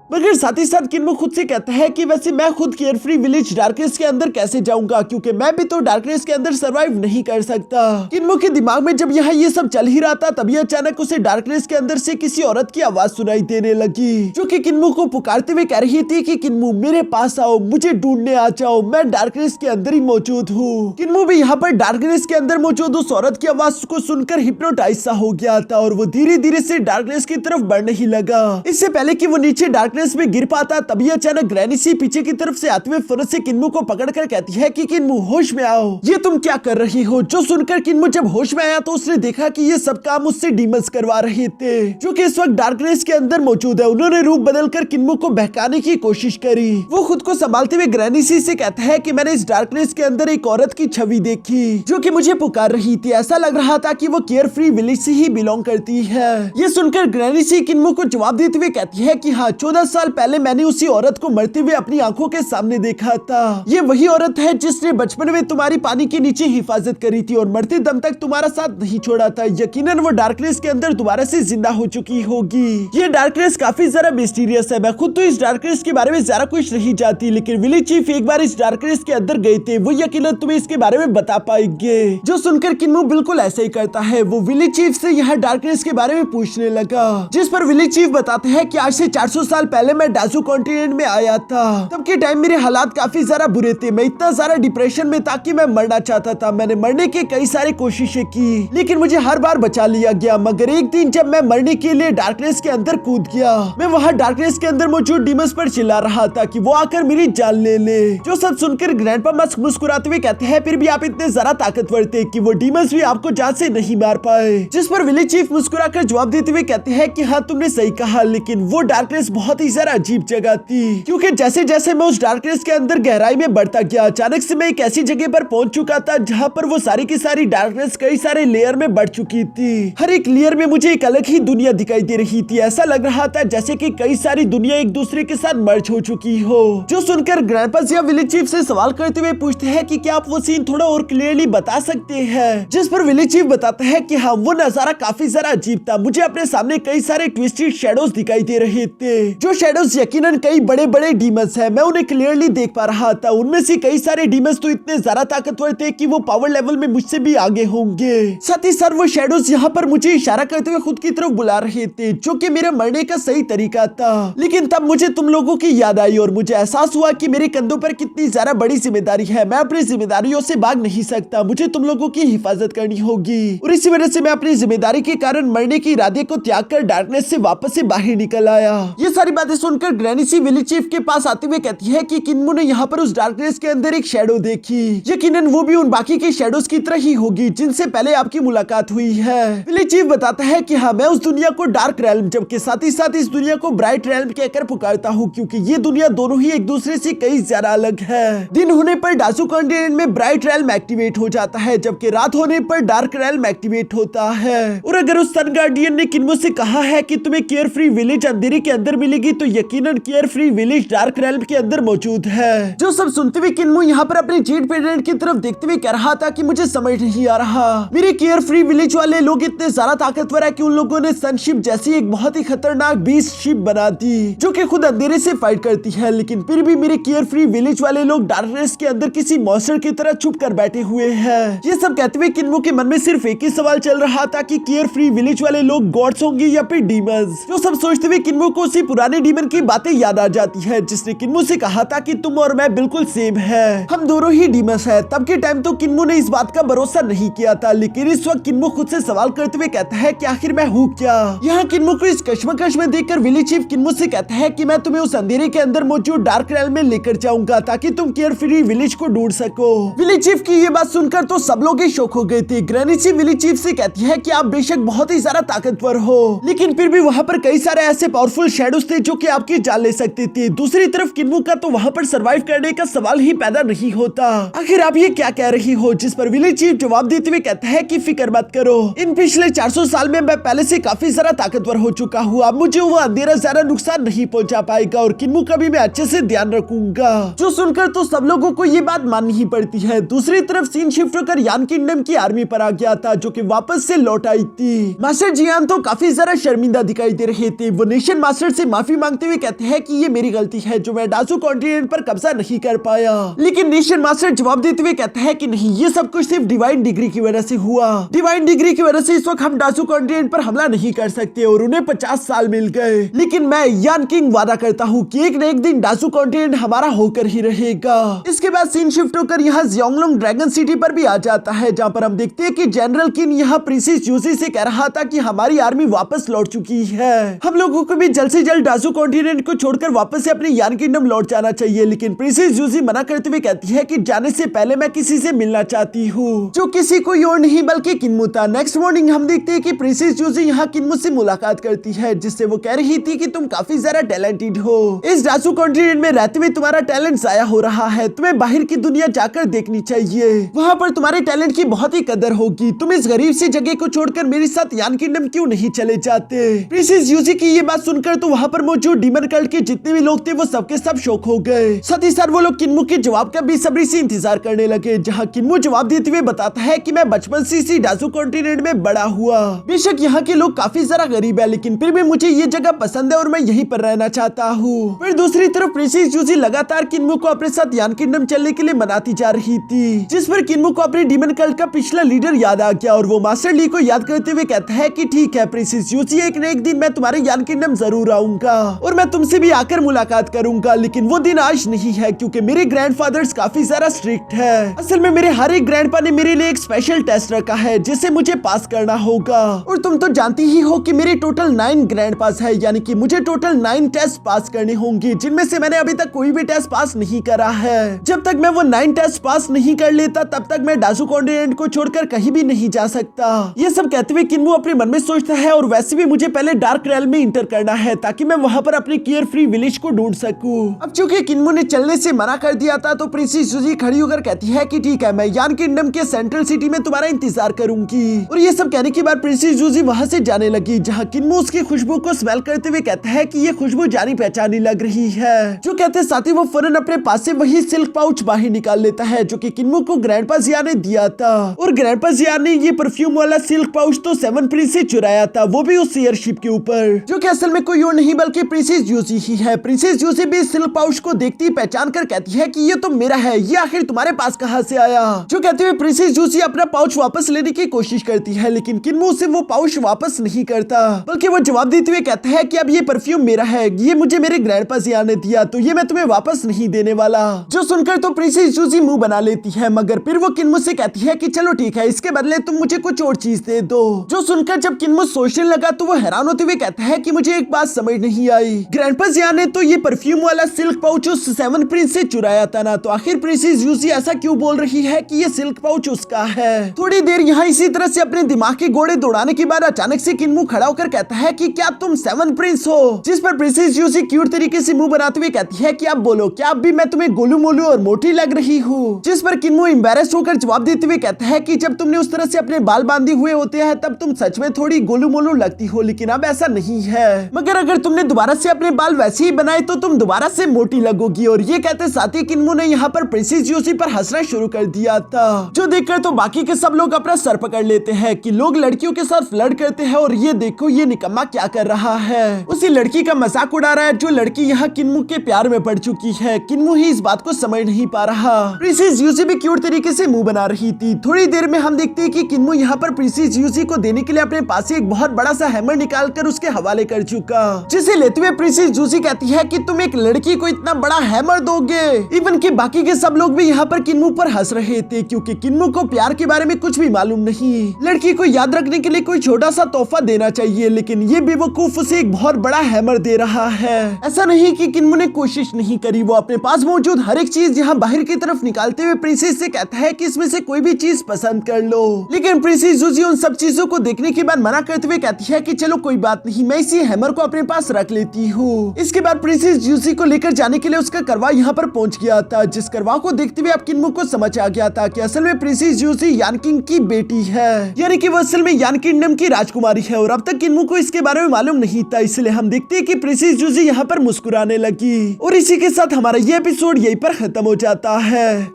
मगर साथ ही साथ किन्मो खुद से कहता है कि वैसे मैं खुद केयर फ्री विलेज डार्कनेस के अंदर कैसे जाऊंगा, क्योंकि मैं भी तो डार्कनेस के अंदर सरवाइव नहीं कर सकता। किन्मो के दिमाग में जब यहाँ ये सब चल ही रहा था तभी अचानक उसे डार्कनेस के अंदर से किसी औरत की आवाज सुनाई देने लगी, जो कि किन्मो को पुकारते हुए कह रही थी कि किन्मो मेरे पास आओ, मुझे ढूंढने आ जाओ, मैं डार्कनेस के अंदर ही मौजूद हूँ। किन्मो भी यहाँ पर डार्कनेस के अंदर मौजूद उस औरत की आवाज को सुनकर हिप्नोटाइज सा हो गया था और वो धीरे धीरे से डार्कनेस की तरफ बढ़ने ही लगा। इससे पहले कि वो नीचे डार्कनेस में गिर पाता तभी अचानक ग्रैनी सी पीछे की तरफ से आते हुए फुर्सत से किन्मो को पकड़कर कहती है कि किन्मो होश में आओ, ये तुम क्या कर रही हो। जो सुनकर किन्मो जब होश में आया तो उसने देखा कि ये सब काम उससे डीमंस करवा रहे थे, जो कि इस वक्त डार्कनेस के अंदर मौजूद है। उन्होंने रूप बदलकर किन्मो को बहकाने की कोशिश करी। वो खुद को संभालते हुए ग्रैनी सी से कहता है कि मैंने इस डार्कनेस के अंदर एक औरत की छवि देखी जो कि मुझे पुकार रही थी। ऐसा लग रहा था कि वो केयर फ्री विलेज से ही बिलोंग करती है। ये सुनकर ग्रैनी सी किन्मो को जवाब देते हुए कहती है कि हाँ, 14 साल पहले मैंने उसी औरत को मरते हुए अपनी आंखों के सामने देखा था। ये वही औरत है जिसने बचपन में तुम्हारी पानी के नीचे हिफाजत करी थी और मरते दम तक तुम्हारा साथ नहीं छोड़ा था। यकीनन वो डार्कनेस के अंदर दोबारा से जिंदा हो चुकी होगी। ये डार्कनेस काफी ज्यादा मिस्टीरियस है। मैं खुद तो इस डार्कनेस के बारे में ज्यादा कुछ नहीं जानती, लेकिन विलेज चीफ एक बार इस डार्कनेस के अंदर गए थे, वो यकीनन तुम्हें इसके बारे में बता पाएंगे। जो सुनकर किन्मो बिल्कुल ऐसा ही करता है। वो विलेज चीफ से यहाँ डार्कनेस के बारे में पूछने लगा, जिस पर विलेज चीफ बताते हैं कि आज से 400 साल पहले मैं डाजू कॉन्टिनेंट में आया था। तब के टाइम मेरे हालात काफी ज्यादा बुरे थे। मैं इतना ज्यादा डिप्रेशन में था कि मैं मरना चाहता था। मैंने मरने की कई सारी कोशिशें की, लेकिन मुझे हर बार बचा लिया गया। मगर एक दिन जब मैं मरने के लिए डार्कनेस के अंदर कूद गया, मैं वहाँ डार्कनेस के अंदर मौजूद डीमंस पर चिल्ला रहा था कि वो आकर मेरी जान ले ले। जो सब सुनकर ग्रैंडपा मस्क मुस्कुराते हुए कहते हैं, फिर भी आप इतने ज्यादा ताकतवर थे कि वो डीमंस भी आपको जान से नहीं मार पाए। जिस पर विलेज चीफ मुस्कुराकर जवाब देते हुए कहते हैं कि हाँ, तुमने सही कहा, लेकिन वो डार्कनेस बहुत ही ज्यादा अजीब जगह थी, क्योंकि जैसे जैसे मैं उस डार्कनेस के अंदर गहराई में बढ़ता गया, अचानक से मैं एक ऐसी जगह पर पहुंच चुका था जहां पर वो सारी की सारी डार्कनेस कई सारे लेयर में बढ़ चुकी थी। हर एक लेयर में मुझे एक अलग ही दुनिया दिखाई दे रही थी। ऐसा लग रहा था जैसे कि कई सारी दुनिया एक दूसरे के साथ मर्ज हो चुकी हो। जो सुनकर ग्रैंडपा या विलेज चीफ से सवाल करते हुए पूछते हैं कि क्या आप वो सीन थोड़ा और क्लियरली बता सकते हैं। जिस पर विलेज चीफ बताता है कि हाँ, वो नजारा काफी ज्यादा अजीब था। मुझे अपने सामने कई सारे ट्विस्टेड शैडोज दिखाई दे रहे थे, जो शैडोज यकीनन कई बड़े बड़े डीमंस है। मैं उन्हें क्लियरली देख पा रहा था। उनमें से कई सारे डीमंस तो इतने ज्यादा ताकतवर थे कि वो पावर लेवल में मुझसे भी आगे होंगे। साथ ही साथ वो शैडोज यहाँ पर मुझे इशारा करते हुए खुद की तरफ बुला रहे थे, जो कि मेरे मरने का सही तरीका था। लेकिन तब मुझे तुम लोगों की याद आई और मुझे एहसास हुआ कि मेरे कंधों पर कितनी ज्यादा बड़ी जिम्मेदारी है। मैं अपनी जिम्मेदारियों से भाग नहीं सकता। मुझे तुम लोगों की हिफाजत करनी होगी, और इसी वजह से मैं अपनी जिम्मेदारी के कारण मरने के इरादे को त्याग कर डार्कनेस से वापस से बाहर निकल आया। ये सारी बातें बातें सुनकर ग्रैनी सी विलेज चीफ के पास आते हुए कहती है कि किन्मो ने यहाँ पर उस डार्कनेस के अंदर एक शैडो देखी, यकीनन वो भी उन बाकी के शैडोज की तरह ही होगी जिनसे पहले आपकी मुलाकात हुई है। विलेज चीफ बताता है कि हाँ, मैं उस दुनिया को डार्क रैल्म जबकि साथ ही साथ इस दुनिया को ब्राइट रैल्म कहकर पुकारता हूँ, क्योंकि ये दुनिया दोनों ही एक दूसरे से कई ज्यादा अलग है। दिन होने पर डासू कॉन्टिनेंट में ब्राइट रैल्म एक्टिवेट हो जाता है, जबकि रात होने पर डार्क रैल्म एक्टिवेट होता है। और अगर उस सन गार्डियन ने किन्मो से कहा है कि तुम्हें केयर फ्री विलेज अंधेरे के अंदर मिलेगी, तो यकीनन care free village dark realm के अंदर मौजूद है। जो सब सुनते हुए किन्मो यहाँ पर अपने जेड पेरेंट की तरफ देखते हुए कह रहा था कि मुझे समझ नहीं आ रहा, मेरे केयर फ्री विलेज वाले लोग इतने ज्यादा ताकतवर है कि उन लोगों ने सनशिप जैसी एक बहुत ही खतरनाक बीस्ट शिप बना दी जो कि खुद अंधेरे से फाइट करती है, लेकिन फिर भी मेरे केयर फ्री विलेज वाले लोग डार्कनेस के अंदर किसी मॉन्स्टर की तरह छुप कर बैठे हुए हैं। ये सब कहते हुए किन्मो के मन में सिर्फ एक ही सवाल चल रहा था कि केयर फ्री विलेज वाले लोग गॉड्स होंगे या फिर डीमंस। जो सब सोचते हुए किन्मो को उसी पुराने डीमन की बातें याद आ जाती है जिसने किन्मो से कहा था कि तुम और मैं बिल्कुल सेम है, हम दोनों ही डीमंस है। तब के टाइम तो किन्मो ने इस बात का भरोसा नहीं किया था, लेकिन इस वक्त किन्मो खुद से सवाल करते हुए कहता है कि आखिर मैं हूँ क्या। यहाँ किन्मो को इस कश्मकश में देखकर विलेज चीफ किन्मो से कहता है कि मैं तुम्हें उस अंधेरे के अंदर मौजूद डार्क रैल्म में लेकर जाऊंगा ताकि तुम केयर फ्री विलेज को ढूंढ सको। विलेज चीफ की ये बात सुनकर तो सब लोग ही शौक हो गए थे। ग्रैनी सी विलेज चीफ से कहती है कि आप बेशक बहुत ही ज्यादा ताकतवर हो, लेकिन फिर भी वहाँ पर कई सारे ऐसे पावरफुल शैडोज थे जो कि आपकी जान ले सकते थे। दूसरी तरफ किन्मो का तो वहाँ पर सरवाइव करने का सवाल ही पैदा नहीं होता। आखिर आप ये क्या कह रही हो? जिस पर विलेज चीफ जवाब देते हुए कहता है कि फिक्र मत करो, इन पिछले 400 साल में मैं पहले से काफी ज्यादा ताकतवर हो चुका हूँ, अब मुझे वो अंधेरा ज्यादा नुकसान नहीं पहुँचा पाएगा और किन्मो का भी मैं अच्छे से ध्यान रखूंगा। जो सुनकर तो सब लोगों को ये बात माननी ही पड़ती है। दूसरी तरफ सीन शिफ्ट होकर यान किंगडम की आर्मी पर आ गया था जो कि वापस से लौट आई थी। मास्टर जियान तो काफी ज्यादा शर्मिंदा दिखाई दे रहे थे। वो नेशन मास्टर से माफी मांगते हुए कहते हैं कि ये मेरी गलती है जो मैं डासू कॉन्टिनेंट पर कब्जा नहीं कर पाया, लेकिन नेशन मास्टर जवाब देते हुए कहता है कि नहीं, ये सब कुछ सिर्फ डिवाइन डिग्री की वजह से हुआ। डिवाइन डिग्री की वजह से इस वक्त हम डासू कॉन्टिनेंट पर हमला नहीं कर सकते और उन्हें 50 साल मिल गए, लेकिन मैं यान किंग वादा करता हूँ कि एक न एक दिन डासू कॉन्टिनेंट हमारा होकर ही रहेगा। इसके बाद सीन शिफ्ट होकर यहाँ ज़ियोंगलुंग ड्रैगन सिटी पर भी आ जाता है, जहाँ पर हम देखते हैं कि जनरल किन यहाँ प्रिंसेस यूजी से कह रहा था कि हमारी आर्मी वापस लौट चुकी है, हम लोगों को भी जल्द से जल्द डासू कॉन्टिनेंट को छोड़कर वापस से अपने यान किंगडम लौट जाना चाहिए। लेकिन प्रिंसेस यूजी मना करते हुए कहती है कि जाने से पहले मैं किसी से मिलना चाहती हूँ, जो किसी कोई और नहीं बल्कि किन्मो था। नेक्स्ट मॉर्निंग हम देखते हैं कि प्रिंसेस यूजी यहाँ किन्मो से मुलाकात करती है, जिससे वो कह रही थी कि तुम काफी ज्यादा टैलेंटेड हो, इस डासू कॉन्टिनेंट में रहते हुए तुम्हारा टैलेंट जाया हो रहा है, तुम्हें बाहर की दुनिया जाकर देखनी चाहिए, वहाँ पर तुम्हारे टैलेंट की बहुत ही कदर होगी। तुम इस गरीब सी जगह को छोड़कर मेरे साथ यान किंगडम क्यों नहीं चले जाते? प्रिंसेस यूजी की ये बात सुनकर तो वहाँ पर मौजूद डीमन कल्ट के जितने भी लोग थे वो सबके सब शौक हो गए। साथ ही साथ वो लोग किन्मो के जवाब का बेसब्री से इंतजार करने लगे, जहाँ किन्मो जवाब देते हुए बताता है कि मैं बचपन से इसी डासू कॉन्टिनेंट में बड़ा हुआ, बेशक यहाँ के लोग काफी ज्यादा गरीब है, लेकिन फिर भी मुझे ये जगह पसंद है और मैं यहीं पर रहना चाहता हूँ। फिर दूसरी तरफ प्रिंसेस यूजी लगातार किन्मो को अपने साथ यान किंगडम चलने के लिए मनाती जा रही थी, जिस पर किन्मो को अपने डीमन कल्ट का पिछला लीडर याद आ गया और वो मास्टर ली को याद करते हुए कहता है कि ठीक है प्रिंसेस यूजी, एक न एक दिन मैं तुम्हारे यान किंगडम जरूर आऊंगा और मैं तुमसे भी आकर मुलाकात करूंगा, लेकिन वो दिन आज नहीं है क्योंकि मेरे ग्रैंडफादर्स काफी ज्यादा स्ट्रिक्ट है। असल में मेरे हर एक ग्रैंडपा ने मेरे लिए एक स्पेशल टेस्ट रखा है जिसे मुझे पास करना होगा, और तुम तो जानती ही हो कि मेरे टोटल 9 ग्रैंडपास है, यानी कि मुझे टोटल 9 टेस्ट पास करने होंगे, जिनमें से मैंने अभी तक कोई भी टेस्ट पास नहीं करा है। जब तक मैं वो 9 टेस्ट पास नहीं कर लेता तब तक मैं डासू कॉन्टिनेंट को छोड़कर कहीं भी नहीं जा सकता। ये सब कहते हुए किन्मो अपने मन में सोचता है और वैसे भी मुझे पहले डार्क रैल्म में इंटर करना है ताकि मैं वहाँ पर अपने केयर फ्री विलेज को ढूंढ सकूं। अब चूंकि किन्मो ने चलने से मना कर दिया था तो प्रिंसेस यूजी खड़ी होकर कहती है कि ठीक है, मैं यान किंगडम के सेंट्रल सिटी में तुम्हारा इंतजार करूंगी। और ये सब कहने के बाद प्रिंसेस यूजी वहाँ से जाने लगी, जहाँ किन्मो उसकी खुशबू को स्मेल करते हुए कहता है कि ये खुशबू जानी पहचानी लग रही है। जो कहते साथ ही वो फौरन अपने पास से वही सिल्क पाउच बाहर निकाल लेता है जो कि किन्मो को ग्रैंडपा जिया ने दिया था, और ग्रैंडपा जिया ने ये परफ्यूम वाला सिल्क पाउच तो 7 प्रिंस से चुराया था, वो भी उस एयरशिप के ऊपर, जो कि असल में कोई और नहीं बल्कि प्रिंसेस यूजी ही है। प्रिंसेस यूजी भी सिल्क पाउच को देखती ही पहचान कर कहती है कि ये तो मेरा है, ये आखिर तुम्हारे पास कहाँ से आया? जो कहते हुए प्रिंसेस यूजी अपना पाउच वापस लेने की कोशिश करती है, लेकिन किन्मो से वो पाउच वापस नहीं करता, बल्कि वो जवाब देते हुए कहता है कि अब ये परफ्यूम मेरा है, ये मुझे मेरे ग्रैंडपा जिया ने दिया, तो ये मैं तुम्हें वापस नहीं देने वाला। जो सुनकर तो प्रिंसेस यूजी मुंह बना लेती है, मगर फिर वो किन्मो से कहती है कि चलो ठीक है, इसके बदले तुम मुझे कुछ और चीज दे दो। जो सुनकर जब किन्मो सोचने लगा तो वो हैरान होते हुए कहता है कि मुझे एक बात समझ नहीं नहीं आई। ग्रैंडपा जियान ने तो ये परफ्यूम वाला सिल्क पाउच उस 7 प्रिंस से चुराया था ना, तो आखिर प्रिंसेस यूजी ऐसा क्यों बोल रही है कि ये सिल्क पाउच उसका है। थोड़ी देर यहाँ इसी तरह से अपने दिमाग के घोड़े दौड़ाने के बाद अचानक से किन्मू खड़ा होकर कहता है कि क्या तुम 7 प्रिंस हो, जिस पर प्रिंसेस यूजी क्यूट तरीके से मुंह बनाते हुए कहती है कि आप बोलो, क्या अब भी मैं तुम्हें गोलू मोलू और मोटी लग रही हूँ। जिस पर किन्मू एम्बैरेस्ड होकर जवाब देते हुए कहता है कि जब तुमने उस तरह से अपने बाल बांधे हुए होते हैं तब तुम सच में थोड़ी गोलू मोलू लगती हो, लेकिन अब ऐसा नहीं है, मगर अगर तुमने दोबारा से अपने बाल वैसे ही बनाए तो तुम दोबारा से मोटी लगोगी। और ये कहते साथ ही किन्मू ने यहाँ पर प्रिंसेस यूजी पर हंसना शुरू कर दिया था, जो देखकर तो बाकी के सब लोग अपना सर पकड़ लेते हैं कि लोग लड़कियों के साथ फ्लर्ट करते हैं और ये देखो ये निकम्मा क्या कर रहा है, उसी लड़की का मजाक उड़ा रहा है जो लड़की यहाँ किन्मू के प्यार में पड़ चुकी है। किन्मू ही इस बात को समझ नहीं पा रहा। प्रिंसेस यूजी भी क्यूट तरीके से मुंह बना रही थी। थोड़ी देर में हम देखते हैं कि किन्मू यहाँ पर प्रिंसेस यूजी को देने के लिए अपने पास से एक बहुत बड़ा सा हैमर निकाल कर उसके हवाले कर चुका, जिसे लेते हुए प्रिंसेस यूजी कहती है कि तुम एक लड़की को इतना बड़ा हैमर दोगे। इवन कि बाकी के सब लोग भी यहाँ पर किन्मू पर हंस रहे थे, क्योंकि किन्मू को प्यार के बारे में कुछ भी मालूम नहीं। लड़की को याद रखने के लिए कोई छोटा सा तोहफा देना चाहिए, लेकिन ये बेवकूफ उसे एक बहुत बड़ा हैमर दे रहा है। ऐसा नहीं कि किन्मू ने कोशिश नहीं करी, वो अपने पास मौजूद हर एक चीज यहाँ बाहर की तरफ निकालते हुए प्रिंसेस से कहता है कि इसमें से कोई भी चीज पसंद कर लो, लेकिन प्रिंसेस यूजी उन सब चीजों को देखने के बाद मना करते हुए कहती है कि चलो कोई बात नहीं, मैं इसी हैमर को अपने पास रख लेती हूँ। इसके बाद प्रिंसेस यूजी को लेकर जाने के लिए उसका करवा यहाँ पर पहुंच गया था, जिस करवा को देखते हुए अब किन्मू को समझ आ गया था कि असल में प्रिंसेस यूजी यान किंग की बेटी है, यानी कि वो असल में यान किंगडम की राजकुमारी है। और अब तक किन्मू को इसके बारे में मालूम नहीं था, इसलिए हम देखते हैं कि प्रिंसेस यूजी यहाँ पर मुस्कुराने लगी। और इसी के साथ हमारा ये एपिसोड यहीं पर खत्म हो जाता है।